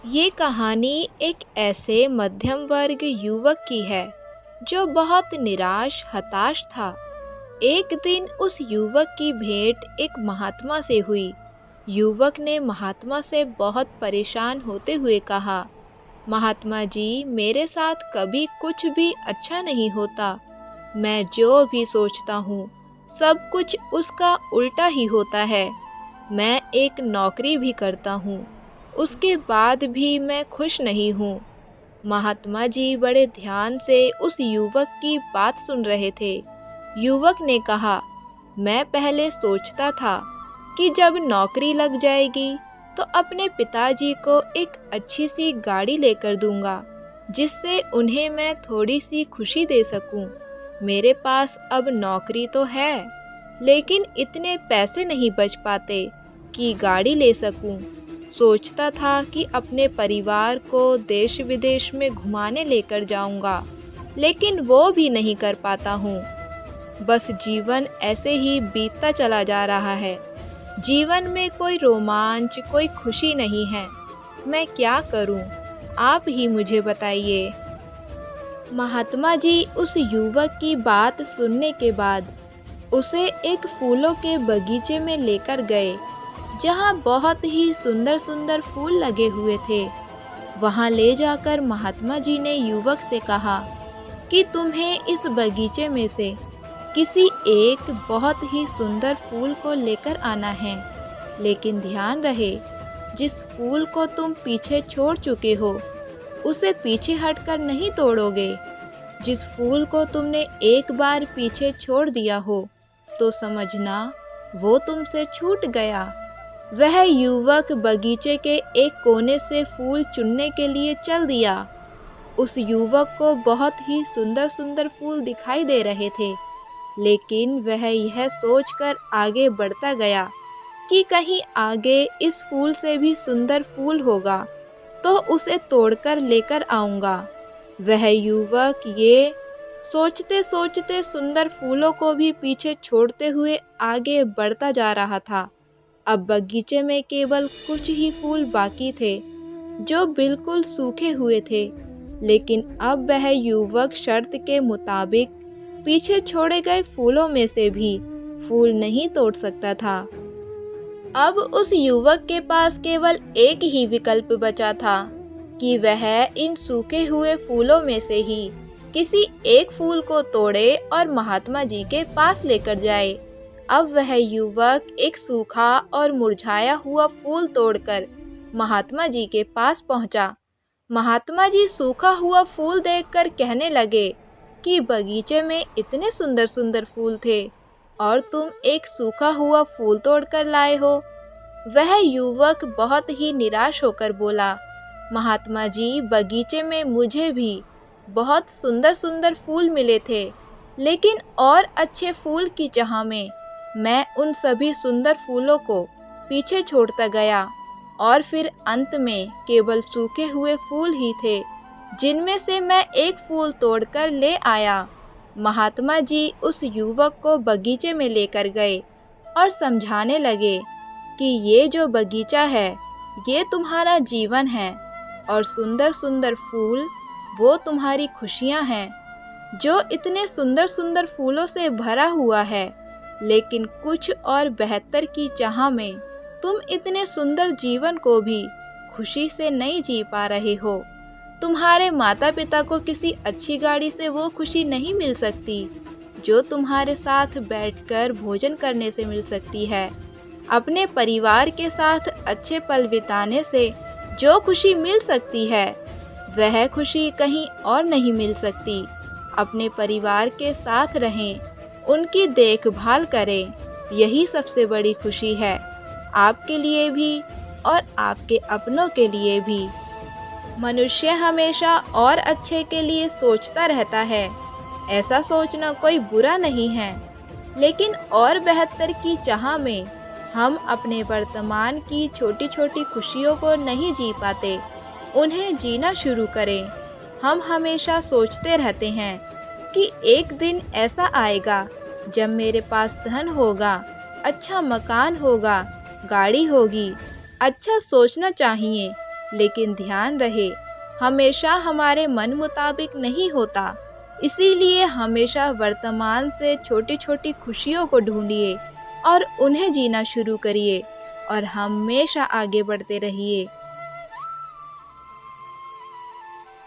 ये कहानी एक ऐसे मध्यम वर्ग युवक की है जो बहुत निराश हताश था। एक दिन उस युवक की भेंट एक महात्मा से हुई। युवक ने महात्मा से बहुत परेशान होते हुए कहा, महात्मा जी, मेरे साथ कभी कुछ भी अच्छा नहीं होता। मैं जो भी सोचता हूँ सब कुछ उसका उल्टा ही होता है। मैं एक नौकरी भी करता हूँ, उसके बाद भी मैं खुश नहीं हूँ। महात्मा जी बड़े ध्यान से उस युवक की बात सुन रहे थे। युवक ने कहा, मैं पहले सोचता था कि जब नौकरी लग जाएगी तो अपने पिताजी को एक अच्छी सी गाड़ी लेकर दूंगा, जिससे उन्हें मैं थोड़ी सी खुशी दे सकूं। मेरे पास अब नौकरी तो है, लेकिन इतने पैसे नहीं बच पाते कि गाड़ी ले सकूं। सोचता था कि अपने परिवार को देश विदेश में घुमाने लेकर जाऊंगा, लेकिन वो भी नहीं कर पाता हूँ। बस जीवन ऐसे ही बीतता चला जा रहा है। जीवन में कोई रोमांच, कोई खुशी नहीं है। मैं क्या करूं? आप ही मुझे बताइए। महात्मा जी उस युवक की बात सुनने के बाद उसे एक फूलों के बगीचे में लेकर गए, जहाँ बहुत ही सुंदर सुंदर फूल लगे हुए थे। वहाँ ले जाकर महात्मा जी ने युवक से कहा कि तुम्हें इस बगीचे में से किसी एक बहुत ही सुंदर फूल को लेकर आना है, लेकिन ध्यान रहे, जिस फूल को तुम पीछे छोड़ चुके हो उसे पीछे हटकर नहीं तोड़ोगे। जिस फूल को तुमने एक बार पीछे छोड़ दिया हो तो समझना वो तुमसे छूट गया। वह युवक बगीचे के एक कोने से फूल चुनने के लिए चल दिया। उस युवक को बहुत ही सुंदर सुंदर फूल दिखाई दे रहे थे, लेकिन वह यह सोचकर आगे बढ़ता गया कि कहीं आगे इस फूल से भी सुंदर फूल होगा तो उसे तोड़कर लेकर आऊंगा। वह युवक ये सोचते सोचते सुंदर फूलों को भी पीछे छोड़ते हुए आगे बढ़ता जा रहा था। अब बगीचे में केवल कुछ ही फूल बाकी थे जो बिल्कुल सूखे हुए थे, लेकिन अब वह युवक शर्त के मुताबिक पीछे छोड़े गए फूलों में से भी फूल नहीं तोड़ सकता था। अब उस युवक के पास केवल एक ही विकल्प बचा था कि वह इन सूखे हुए फूलों में से ही किसी एक फूल को तोड़े और महात्मा जी के पास लेकर जाए। अब वह युवक एक सूखा और मुरझाया हुआ फूल तोड़कर महात्मा जी के पास पहुंचा। महात्मा जी सूखा हुआ फूल देखकर कहने लगे कि बगीचे में इतने सुंदर सुंदर फूल थे और तुम एक सूखा हुआ फूल तोड़कर लाए हो। वह युवक बहुत ही निराश होकर बोला, महात्मा जी, बगीचे में मुझे भी बहुत सुंदर सुंदर फूल मिले थे, लेकिन और अच्छे फूल की चाह में मैं उन सभी सुंदर फूलों को पीछे छोड़ता गया और फिर अंत में केवल सूखे हुए फूल ही थे, जिनमें से मैं एक फूल तोड़कर ले आया। महात्मा जी उस युवक को बगीचे में लेकर गए और समझाने लगे कि ये जो बगीचा है ये तुम्हारा जीवन है और सुंदर सुंदर फूल वो तुम्हारी खुशियाँ हैं। जो इतने सुंदर सुंदर फूलों से भरा हुआ है, लेकिन कुछ और बेहतर की चाह में तुम इतने सुंदर जीवन को भी खुशी से नहीं जी पा रहे हो। तुम्हारे माता पिता को किसी अच्छी गाड़ी से वो खुशी नहीं मिल सकती जो तुम्हारे साथ बैठकर भोजन करने से मिल सकती है। अपने परिवार के साथ अच्छे पल बिताने से जो खुशी मिल सकती है वह खुशी कहीं और नहीं मिल सकती। अपने परिवार के साथ रहें, उनकी देखभाल करें, यही सबसे बड़ी खुशी है, आपके लिए भी और आपके अपनों के लिए भी। मनुष्य हमेशा और अच्छे के लिए सोचता रहता है। ऐसा सोचना कोई बुरा नहीं है, लेकिन और बेहतर की चाह में हम अपने वर्तमान की छोटी छोटी खुशियों को नहीं जी पाते। उन्हें जीना शुरू करें। हम हमेशा सोचते रहते हैं कि एक दिन ऐसा आएगा जब मेरे पास धन होगा, अच्छा मकान होगा, गाड़ी होगी। अच्छा सोचना चाहिए, लेकिन ध्यान रहे, हमेशा हमारे मन मुताबिक नहीं होता। इसीलिए हमेशा वर्तमान से छोटी-छोटी खुशियों को ढूंढिए और उन्हें जीना शुरू करिए और हमेशा आगे बढ़ते रहिए।